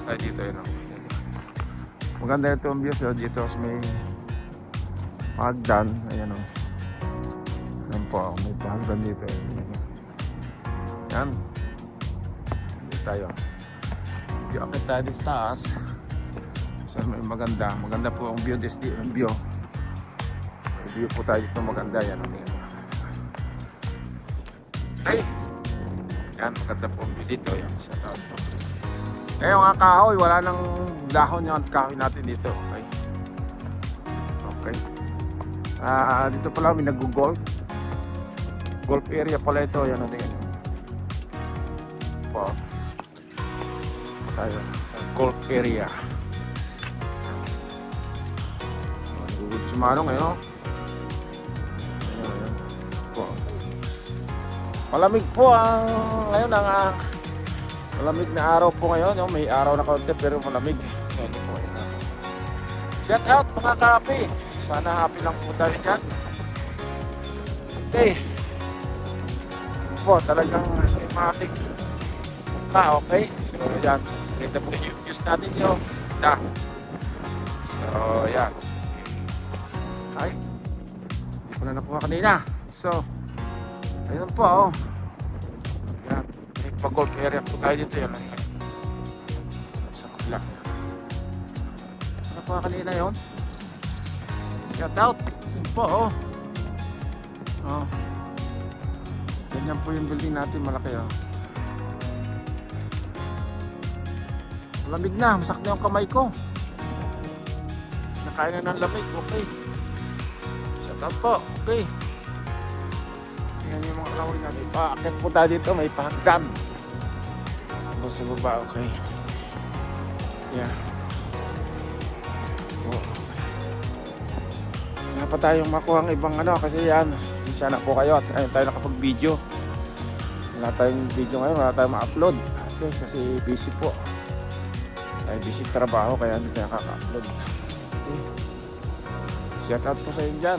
Labas tayo dito, yun. Maganda ito ang views, dito sa may pagdan. Ayan o. Ayan po, may pagdan dito. Ayan. Dito tayo. Akit tayo dito taas. So may maganda. Maganda po ang view. View po tayo dito maganda. Yan. Okay. Yan, maganda po ang view dito. Yan. Shout out po. Eh yung kahoy, wala nang dahon yung kahoy natin dito. Okay. Okay. Dito pala may nag-golf. Golf area pala ito. Yan natin. Po. Tayo sa golf area. Magugod sumano ngayon. Ayan. Po. Malamig po ang ngayon ang malamig na araw po ngayon. May araw na kaunti pero malamig. Ayan po. Shout out mga kapi. Sana happy lang po tayo dyan. Okay. Po, talagang matik ka, okay? So, yan. Kita po yung views natin yun. So, yan. Ay. Hindi ko na nakuha kanina. So, ayun po, oh. Yan. May pag-golf area po tayo dito. Yan. Sa kabila. Nakuha kanina yun. Shout out. Yun po, oh. Oh. Ganyan po yung building natin, malaki, oh. Lamig na, masak na yung kamay ko. Nakain na ng lamig, okay. Shout out po, okay. Tingnan yung mga kahoy natin. Paakit po tayo dito, may pahagdan. Tapos sa baba, okay. Yeah. Oh. Wala pa tayong makuha ng ibang ano, kasi yan. Sana po kayo at ayun tayo nakapag-video. Wala tayong video ngayon, wala tayong ma-upload. Okay, kasi busy po. Ay busy trabaho kaya hindi tayo nakaka-upload. Okay. Shout out po sa inyo dyan.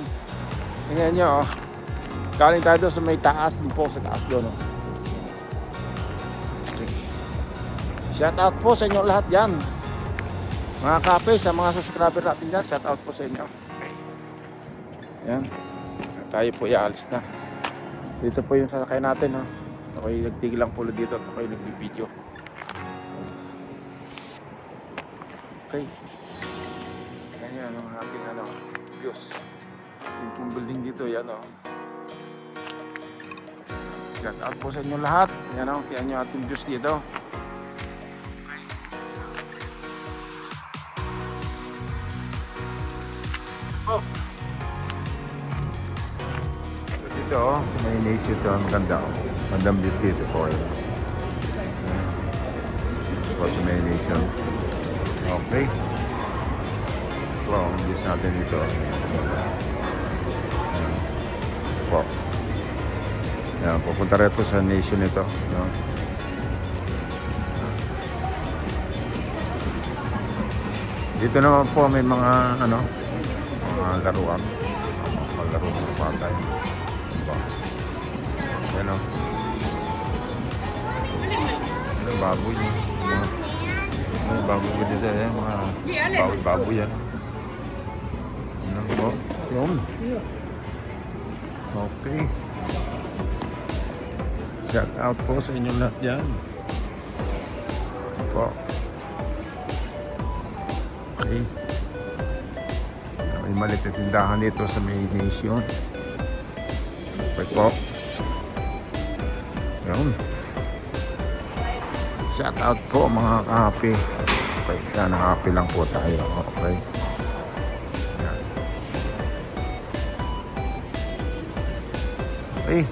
Tingnan nyo, oh. Galing tayo doon sa may taas, din po sa taas doon, oh. Okay. Shout out po sa inyo lahat dyan. Mga kape, sa mga subscriber natin dyan, shout out po sa inyo. Okay. Yan. Tayo po ialis na. Dito po yung sasakay natin, ha. Ako'y nagtigil lang po dito at ako'y nagbibideo. Okay. Ganyan ang ating views. Yung building dito, yan, o. Shout out po sa inyo lahat. Yan, o. Tiyan nyo ating views dito. Okay. Oh. Dito, sa may nation ito, maganda, oh. Magandang views dito po. Ito po sa may nation. Okay. Ito ang views natin dito. Ito po. Yan, pupunta rin po sa nation ito. No? Dito naman po may mga mga laruan. Mga laruan pa tayo. Yan o. Ano, baboy. Ano, baboy dito eh. Mga baboy yan. Ano po? Yun. Okay. Shout out po sa inyong lahat dyan. Po. Okay. May maliit na tindahan dito sa may nation. Okay po. Yun. Shout out po mga kahapi. Okay, sana happy lang po tayo. Okay. Yan. Okay.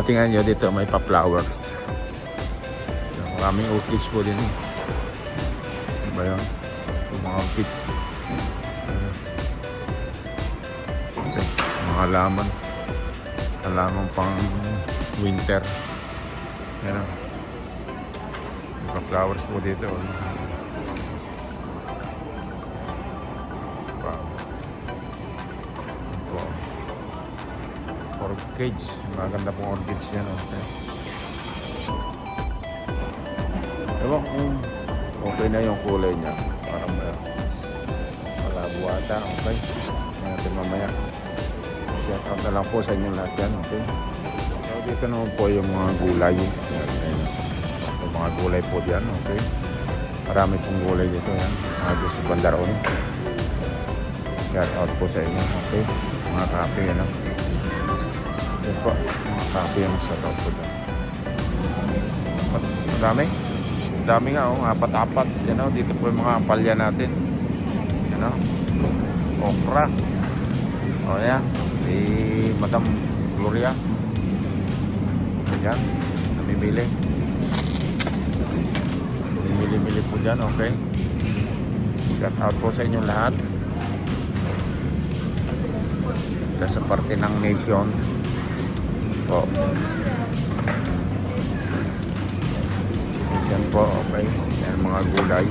Tingnan nyo dito may pa-flowers. Maraming orchids po din. Saan ba yun? Yung mga orchids. Okay. Mga halaman. Halaman pang winter. Yan ang flowers po dito. Wow. Orchids. Maganda pong orchids yan. Okay. Ewan kung Okay na yung kulay niya. Parang malabo ata. Okay. Natin mamaya. Shout out na lang po sa inyo lahat yan. Okay. So dito naman po yung mga gulay. Yung mga gulay po dyan. Okay. Marami pong gulay dito. Yan. Mga sa Bandaron. Shout out po sa inyo. Okay. Mga kape yan. Yan po. Mga kape yan. Shout out po dyan. Madami. Dami nga. Apat-apat. Yan o. Dito po yung mga palya natin. Yan o. Okra. O yan. Si Madam Gloria. Yan. Namimili. Namimili-mili po dyan. Okay. Shout out po sa inyong lahat. Sa parte ng nation po. Yan po, okay. Yan mga gulay.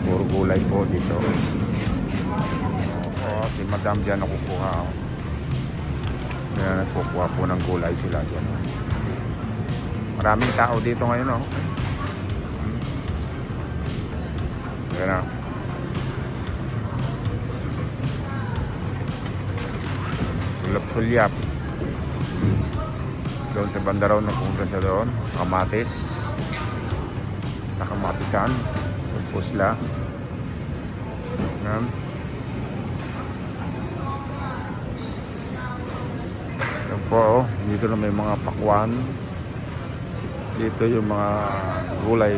Puro gulay po dito. Si Madam dyan nakukuha. Kaya nagkukuha po ng gulay sila dyan. Maraming tao dito ngayon. Kaya na. Sulap-sulyap. Doon sa Bandaron, napunta sa doon. Kamatis. Sa Kamatisan. Pusla. Yan. Yan po. Dito na may mga pakwan. Dito yung mga gulay.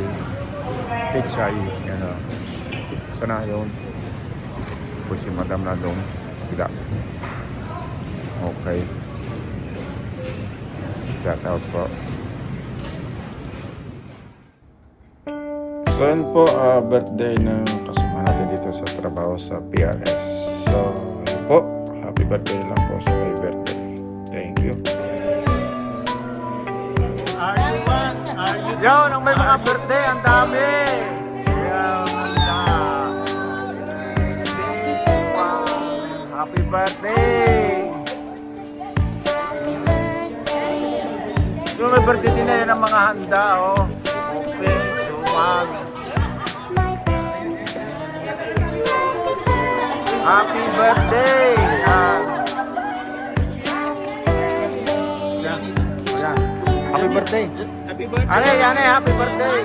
Pichay. Yan o. Sana yun. Po si Madam na doon. Tidak. Okay. Shout out po. So yun po, birthday ng kasama natin dito sa trabaho sa PRS. So yun po, happy birthday lang po sa my birthday. Thank you. Yo, nang may mga birthday, ang dami. Happy birthday. So may birthday din na yan ang mga handa, oh. Open, sumag. Happy birthday! Ayan. Happy birthday! Happy birthday! Ane, happy birthday!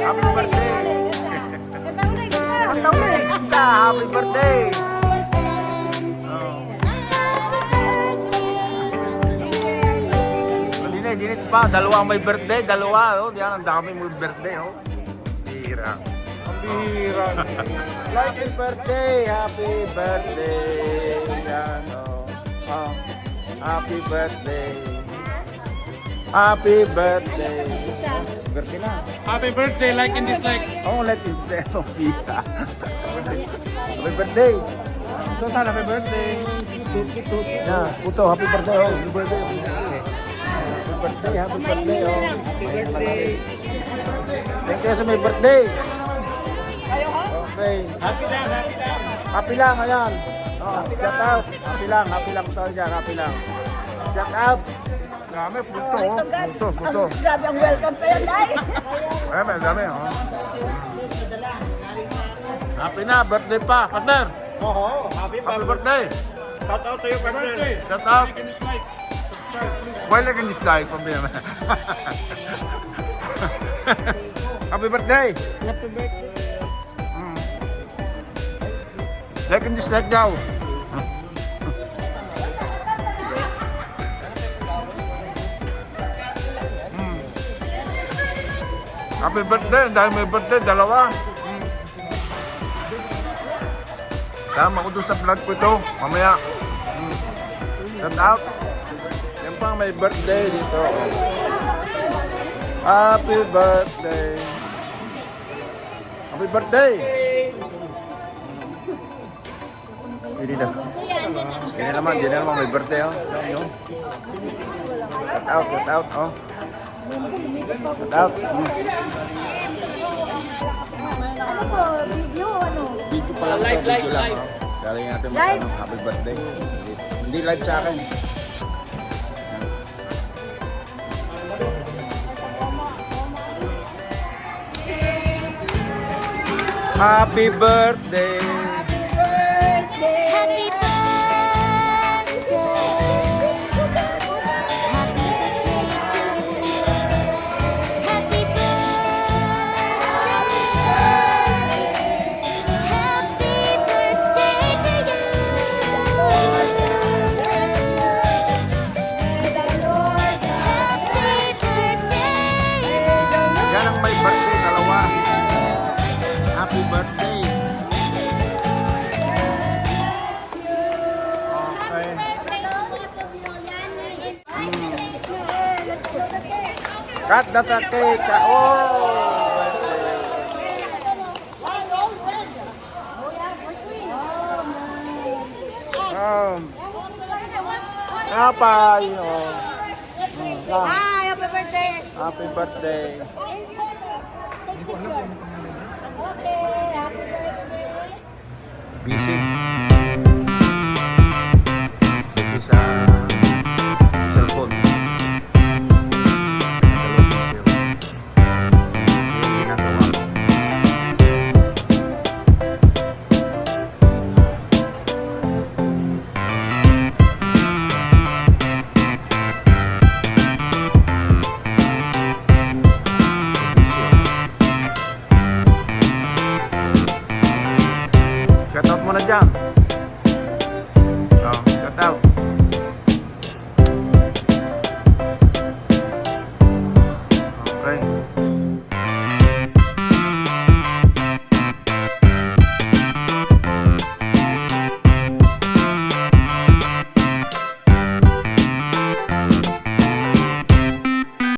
Happy birthday! Ang taon na kita! Happy birthday! Dinit pa, dalawa may birthday, dalawa, oh. Diyan, ang dami may birthday, oh. Bira. Ang bira. Like a birthday, happy birthday. Yan, oh. Happy birthday. Happy birthday. Birthday na. Happy birthday, like and dislike. Oh, like and dislike. Oh, bira. Happy birthday. So, sana happy birthday. Yeah, puto, happy birthday, oh. Happy birthday. Happy birthday, oh. Happy birthday. Thank you sa may birthday. Ayaw ha? Okay. Happy lang, happy lang. Happy lang, ayan. Oh, shout out. Happy lang tayo dyan, happy lang. Shout out. Dami, puto, oh. Puto. Grabe ang welcome sa'yo, Day. Ay, dami, oh. Happy na, birthday pa, partner. Oo, happy Birthday. Shout out to your birthday. Shout out. Like and dislike. Subscribe, please. Why like in this live, pambira? Happy birthday. Happy birthday. Like and dislike daw. Happy birthday. Dahil may birthday, dalawa. Sama ko doon sa vlog ko ito. Mamaya. Shout out. Yan pang may birthday dito. Happy birthday. Happy birthday. Hindi na. Hindi na naman may birthday, oh. Yun. Shout out, oh. Shout out. Video, ano? Video pa lang ito, video lang, oh. Dali natin mag happy birthday. Hindi live sa akin. Happy birthday. Happy birthday. Happy birthday. Happy birthday to you. Happy birthday. Happy birthday to you. Happy birthday. Yan ang may birthday, dalawa. Happy birthday. Okay. Cut the cake. Oh! Apa yun? Hi, happy birthday. Happy birthday. Busy. Busy sa